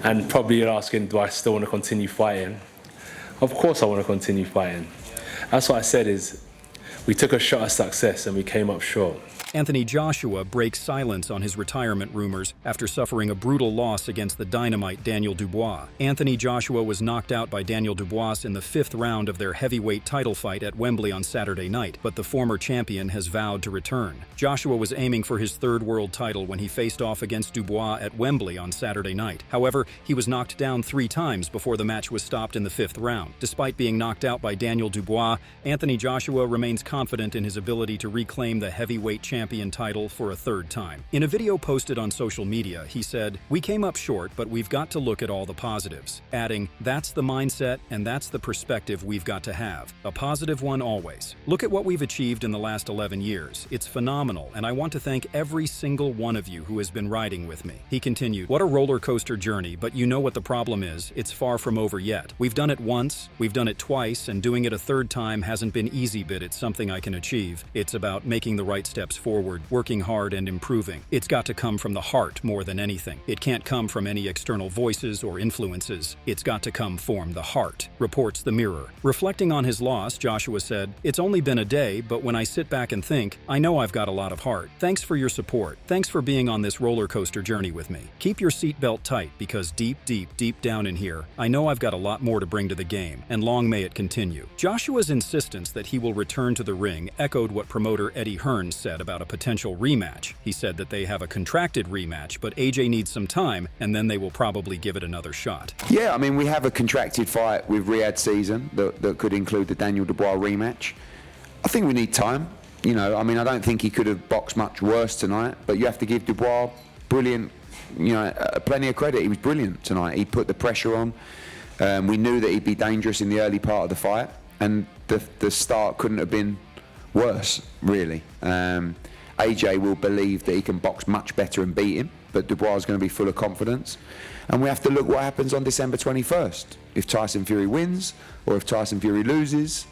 And probably you're asking, do I still want to continue fighting? Of course I want to continue fighting. That's what I said is, we took a shot at success and we came up short. Anthony Joshua breaks silence on his retirement rumors after suffering a brutal loss against the dynamite Daniel Dubois. Anthony Joshua was knocked out by Daniel Dubois in the 5th round of their heavyweight title fight at Wembley on Saturday night, but the former champion has vowed to return. Joshua was aiming for his 3rd world title when he faced off against Dubois at Wembley on Saturday night. However, he was knocked down 3 times before the match was stopped in the 5th round. Despite being knocked out by Daniel Dubois, Anthony Joshua remains confident in his ability to reclaim the heavyweight champion title for a 3rd time. In a video posted on social media, he said, "We came up short, but we've got to look at all the positives," adding, "That's the mindset and that's the perspective we've got to have. A positive one always. Look at what we've achieved in the last 11 years. It's phenomenal, and I want to thank every single one of you who has been riding with me." He continued, "What a roller coaster journey, but you know what the problem is. It's far from over yet. We've done it once, we've done it twice, and doing it a 3rd time hasn't been easy, but it's something I can achieve. It's about making the right steps forward, working hard and improving. It's got to come from the heart more than anything. It can't come from any external voices or influences. It's got to come from the heart," reports The Mirror. Reflecting on his loss, Joshua said, "It's only been a day, but when I sit back and think, I know I've got a lot of heart. Thanks for your support. Thanks for being on this roller coaster journey with me. Keep your seatbelt tight because deep down in here, I know I've got a lot more to bring to the game, and long may it continue." Joshua's insistence that he will return to the ring echoed what promoter Hearn said about a potential rematch. He said that they have a contracted rematch, but AJ needs some time, and then they will probably give it another shot. Yeah, I mean, we have a contracted fight with Riyadh season that could include the Daniel Dubois rematch. I think we need time. You know, I mean, I don't think he could have boxed much worse tonight, but you have to give Dubois brilliant, plenty of credit. He was brilliant tonight. He put the pressure on. We knew that he'd be dangerous in the early part of the fight, and the start couldn't have been worse, really. AJ will believe that he can box much better and beat him, but Dubois is going to be full of confidence. And we have to look what happens on December 21st, if Tyson Fury wins or if Tyson Fury loses.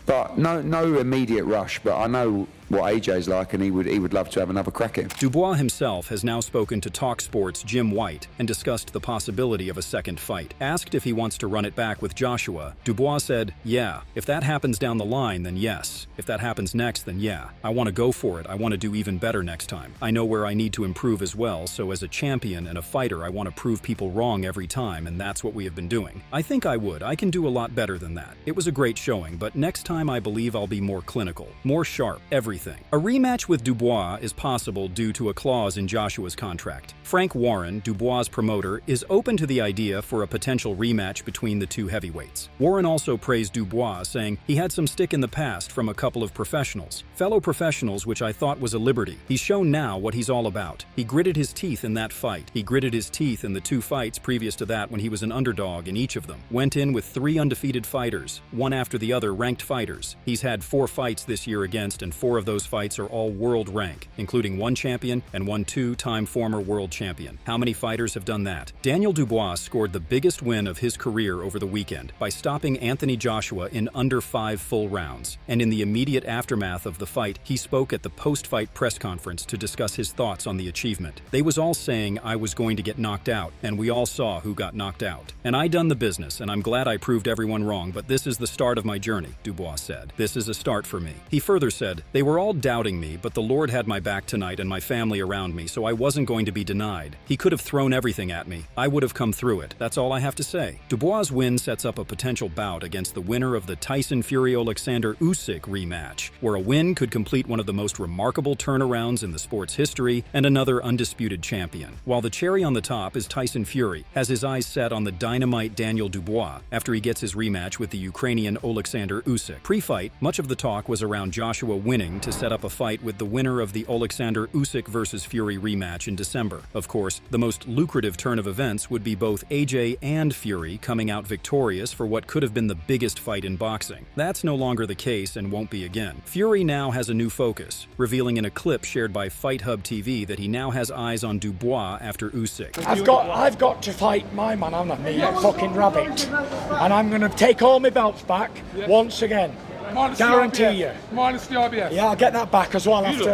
But no immediate rush, but I know what AJ's like, and he would love to have another crack at him. Dubois himself has now spoken to TalkSport's Jim White and discussed the possibility of a 2nd fight. Asked if he wants to run it back with Joshua, Dubois said, "Yeah, if that happens down the line, then yes. If that happens next, then yeah. I want to go for it. I want to do even better next time. I know where I need to improve as well, so as a champion and a fighter, I want to prove people wrong every time, and that's what we have been doing. I think I would. I can do a lot better than that. It was a great showing, but next time I believe I'll be more clinical, more sharp, everything." A rematch with Dubois is possible due to a clause in Joshua's contract. Frank Warren, Dubois' promoter, is open to the idea for a potential rematch between the 2 heavyweights. Warren also praised Dubois, saying he had some stick in the past from a couple of professionals. "Fellow professionals, which I thought was a liberty. He's shown now what he's all about. He gritted his teeth in that fight. He gritted his teeth in the 2 fights previous to that when he was an underdog in each of them. Went in with 3 undefeated fighters, one after the other ranked fighters. He's had 4 fights this year against, and 4 of those fights are all world rank, including 1 champion and 1 2-time former world champion. How many fighters have done that?" Daniel Dubois scored the biggest win of his career over the weekend by stopping Anthony Joshua in under 5 full rounds. And in the immediate aftermath of the fight, he spoke at the post-fight press conference to discuss his thoughts on the achievement. "They was all saying I was going to get knocked out, and we all saw who got knocked out. And I done the business, and I'm glad I proved everyone wrong, but this is the start of my journey," Dubois said. "This is a start for me." He further said, "They were all doubting me, but the Lord had my back tonight and my family around me, so I wasn't going to be denied. He could have thrown everything at me. I would have come through it. That's all I have to say." Dubois' win sets up a potential bout against the winner of the Tyson Fury-Alexander Usyk rematch, where a win could complete one of the most remarkable turnarounds in the sport's history and another undisputed champion. While the cherry on the top is Tyson Fury has his eyes set on the dynamite Daniel Dubois after he gets his rematch with the Ukrainian Alexander Usyk. Pre-fight, much of the talk was around Joshua winning to set up a fight with the winner of the Alexander Usyk vs. Fury rematch in December. Of course, the most lucrative turn of events would be both AJ and Fury coming out victorious for what could have been the biggest fight in boxing. That's no longer the case and won't be again. Fury now has a new focus, revealing in a clip shared by Fight Hub TV that he now has eyes on Dubois after Usyk. I've got to fight my man, haven't I? Me, a fucking rabbit. And I'm going to take all my belts back once again. Guarantee you. Minus the IBF. Yeah, I'll get that back as well after.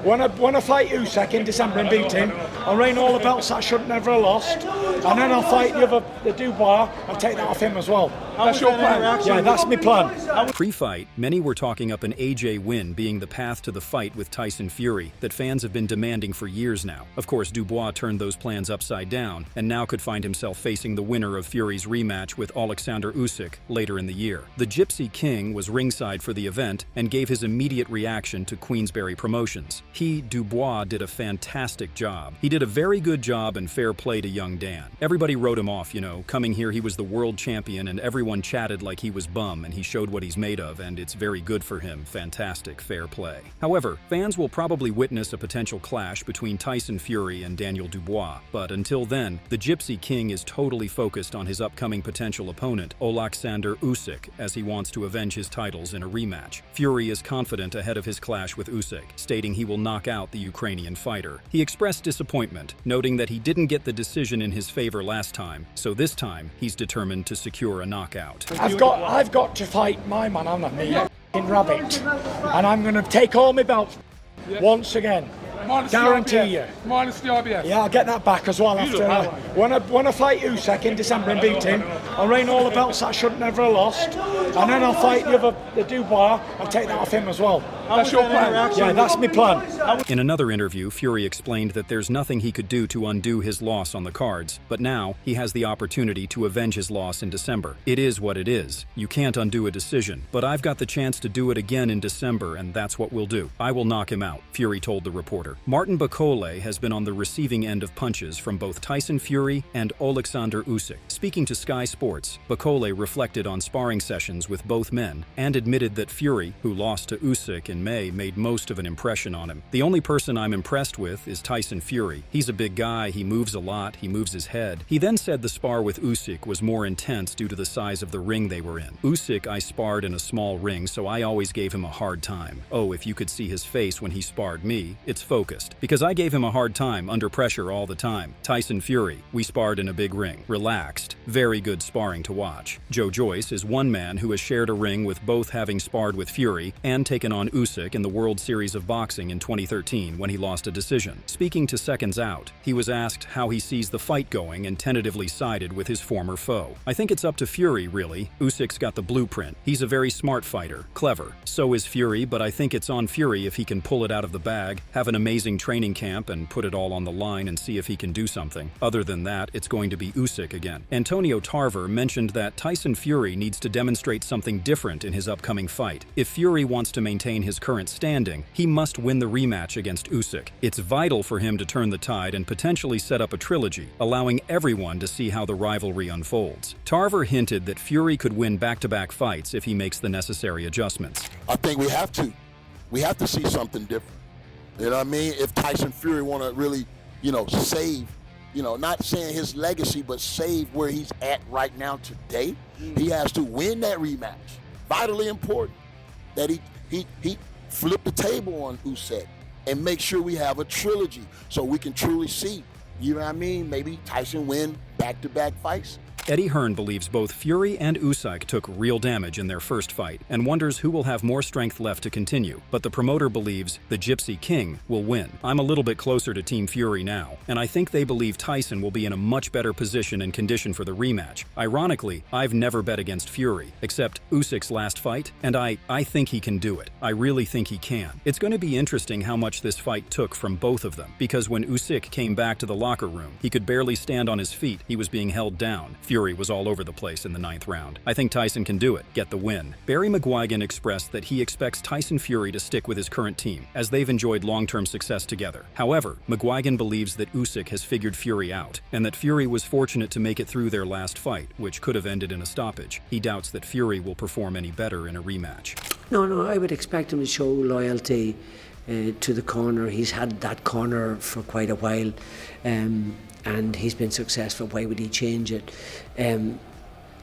When I fight Usyk in December and beat him, I'll reign all the belts that I should never have lost, and then I'll fight the Dubois and take that off him as well. That's your plan? Yeah, that's my plan. Pre-fight, many were talking up an AJ win being the path to the fight with Tyson Fury that fans have been demanding for years now. Of course, Dubois turned those plans upside down and now could find himself facing the winner of Fury's rematch with Alexander Usyk later in the year. The Gypsy King was ringside for the event and gave his immediate reaction to Queensberry Promotions. He, Dubois, did a fantastic job. He did a very good job and fair play to young Dan. Everybody wrote him off, coming here he was the world champion and everyone chatted like he was bum and he showed what he's made of and it's very good for him. Fantastic, fair play. However, fans will probably witness a potential clash between Tyson Fury and Daniel Dubois, but until then, the Gypsy King is totally focused on his upcoming potential opponent, Alexander Usyk, as he wants to avenge his titles in a rematch. Fury is confident ahead of his clash with Usyk, stating he will knock out the Ukrainian fighter. He expressed disappointment, noting that he didn't get the decision in his favor last time, so this time he's determined to secure a knockout. I've got to fight my man, haven't I? In Rabbit, and I'm going to take all my belts once again. Guarantee you. Minus the IBF. Yeah, I'll get that back as well after. When I fight Usyk in December and beat him, I'll reign all the belts that I should never have lost, and then I'll fight the Dubois and take that off him as well. That's your plan? Yeah, that's my plan. In another interview, Fury explained that there's nothing he could do to undo his loss on the cards, but now he has the opportunity to avenge his loss in December. It is what it is. You can't undo a decision, but I've got the chance to do it again in December, and that's what we'll do. I will knock him out, Fury told the reporter. Martin Bakole has been on the receiving end of punches from both Tyson Fury and Alexander Usyk. Speaking to Sky Sports, Bakole reflected on sparring sessions with both men and admitted that Fury, who lost to Usyk in May, made most of an impression on him. The only person I'm impressed with is Tyson Fury. He's a big guy, he moves a lot, he moves his head. He then said the spar with Usyk was more intense due to the size of the ring they were in. Usyk I sparred in a small ring, so I always gave him a hard time. Oh, if you could see his face when he sparred me, it's focused. Because I gave him a hard time, under pressure all the time. Tyson Fury, we sparred in a big ring. Relaxed. Very good sparring to watch. Joe Joyce is one man who has shared a ring with both having sparred with Fury and taken on Usyk in the World Series of Boxing in 2013 when he lost a decision. Speaking to Seconds Out, he was asked how he sees the fight going and tentatively sided with his former foe. I think it's up to Fury, really. Usyk's got the blueprint. He's a very smart fighter. Clever. So is Fury, but I think it's on Fury if he can pull it out of the bag, have an amazing training camp and put it all on the line and see if he can do something. Other than that, it's going to be Usyk again. Antonio Tarver mentioned that Tyson Fury needs to demonstrate something different in his upcoming fight. If Fury wants to maintain his current standing, he must win the rematch against Usyk. It's vital for him to turn the tide and potentially set up a trilogy, allowing everyone to see how the rivalry unfolds. Tarver hinted that Fury could win back-to-back fights if he makes the necessary adjustments. I think we have to. We have to see something different. You know what I mean? If Tyson Fury want to really, save, not saying his legacy, but save where he's at right now today, he has to win that rematch. Vitally important that he flip the table on Usyk and make sure we have a trilogy so we can truly see, maybe Tyson win back-to-back fights. Eddie Hearn believes both Fury and Usyk took real damage in their first fight and wonders who will have more strength left to continue, but the promoter believes the Gypsy King will win. I'm a little bit closer to Team Fury now, and I think they believe Tyson will be in a much better position and condition for the rematch. Ironically, I've never bet against Fury, except Usyk's last fight, and I think he can do it. I really think he can. It's going to be interesting how much this fight took from both of them, because when Usyk came back to the locker room, he could barely stand on his feet. He was being held down. Fury was all over the place in the 9th round. I think Tyson can do it, get the win. Barry McGuigan expressed that he expects Tyson Fury to stick with his current team, as they've enjoyed long-term success together. However, McGuigan believes that Usyk has figured Fury out, and that Fury was fortunate to make it through their last fight, which could have ended in a stoppage. He doubts that Fury will perform any better in a rematch. No, I would expect him to show loyalty to the corner. He's had that corner for quite a while. And he's been successful. Why would he change it?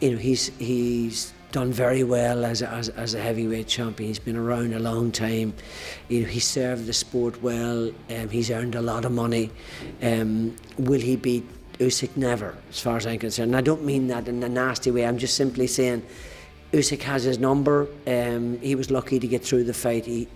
He's done very well as a heavyweight champion. He's been around a long time. He served the sport well. He's earned a lot of money. Will he beat Usyk? Never, as far as I'm concerned. And I don't mean that in a nasty way. I'm just simply saying Usyk has his number. He was lucky to get through the fight. He,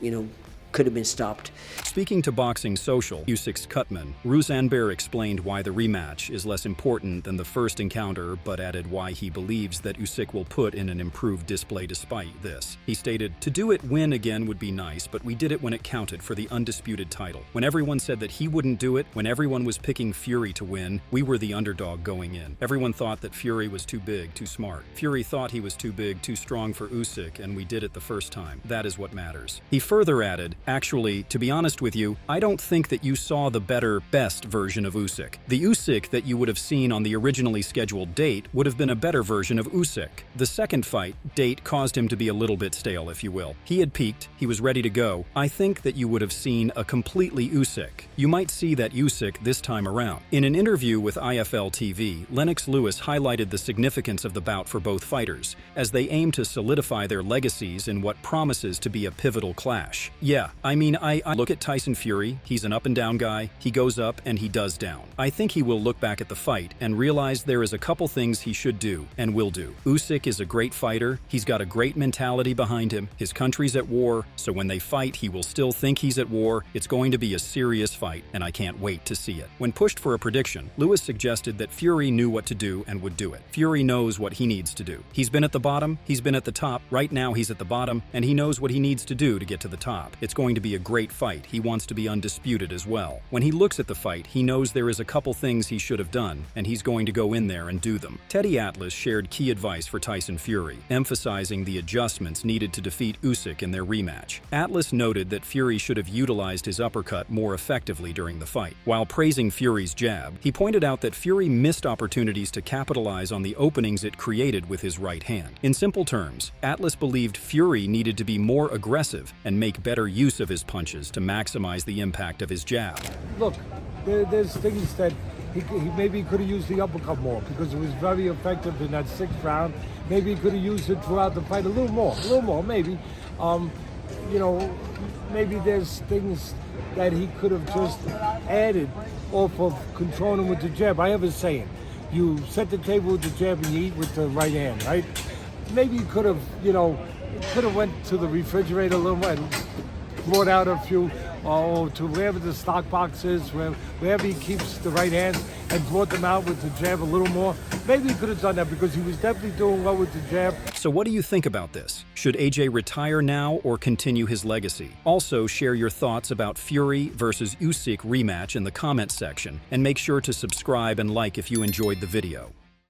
could have been stopped. Speaking to Boxing Social, Usyk's cutman, Ruzanber explained why the rematch is less important than the first encounter, but added why he believes that Usyk will put in an improved display despite this. He stated, "To do it win again would be nice, but we did it when it counted for the undisputed title. When everyone said that he wouldn't do it, when everyone was picking Fury to win, we were the underdog going in. Everyone thought that Fury was too big, too smart. Fury thought he was too big, too strong for Usyk, and we did it the first time. That is what matters." He further added, "Actually, to be honest with you, I don't think that you saw the better, best version of Usyk. The Usyk that you would have seen on the originally scheduled date would have been a better version of Usyk. The second fight date caused him to be a little bit stale, if you will. He had peaked, he was ready to go. I think that you would have seen a completely Usyk. You might see that Usyk this time around." In an interview with IFL TV, Lennox Lewis highlighted the significance of the bout for both fighters, as they aim to solidify their legacies in what promises to be a pivotal clash. "Yeah, I mean, I look at Tyson Fury, he's an up-and-down guy, he goes up and he does down. I think he will look back at the fight and realize there is a couple things he should do and will do. Usyk is a great fighter, he's got a great mentality behind him, his country's at war, so when they fight he will still think he's at war. It's going to be a serious fight, and I can't wait to see it." When pushed for a prediction, Lewis suggested that Fury knew what to do and would do it. Fury knows what he needs to do. He's been at the bottom, he's been at the top, right now he's at the bottom, and he knows what he needs to do to get to the top. It's going to be a great fight. He wants to be undisputed as well. When he looks at the fight, he knows there is a couple things he should have done, and he's going to go in there and do them. Teddy Atlas shared key advice for Tyson Fury, emphasizing the adjustments needed to defeat Usyk in their rematch. Atlas noted that Fury should have utilized his uppercut more effectively during the fight. While praising Fury's jab, he pointed out that Fury missed opportunities to capitalize on the openings it created with his right hand. In simple terms, Atlas believed Fury needed to be more aggressive and make better use of his punches to maximize the impact of his jab. Look, there's things that he maybe could have used the uppercut more because it was very effective in that 6th round. Maybe he could have used it throughout the fight a little more, maybe. Maybe there's things that he could have just added off of controlling him with the jab. I have a saying, you set the table with the jab and you eat with the right hand, right? Maybe he could have, went to the refrigerator a little bit and brought out a few, to wherever the stock box is, wherever he keeps the right hand, and brought them out with the jab a little more. Maybe he could have done that because he was definitely doing well with the jab. So what do you think about this? Should AJ retire now or continue his legacy? Also, share your thoughts about Fury versus Usyk rematch in the comments section, and make sure to subscribe and like if you enjoyed the video.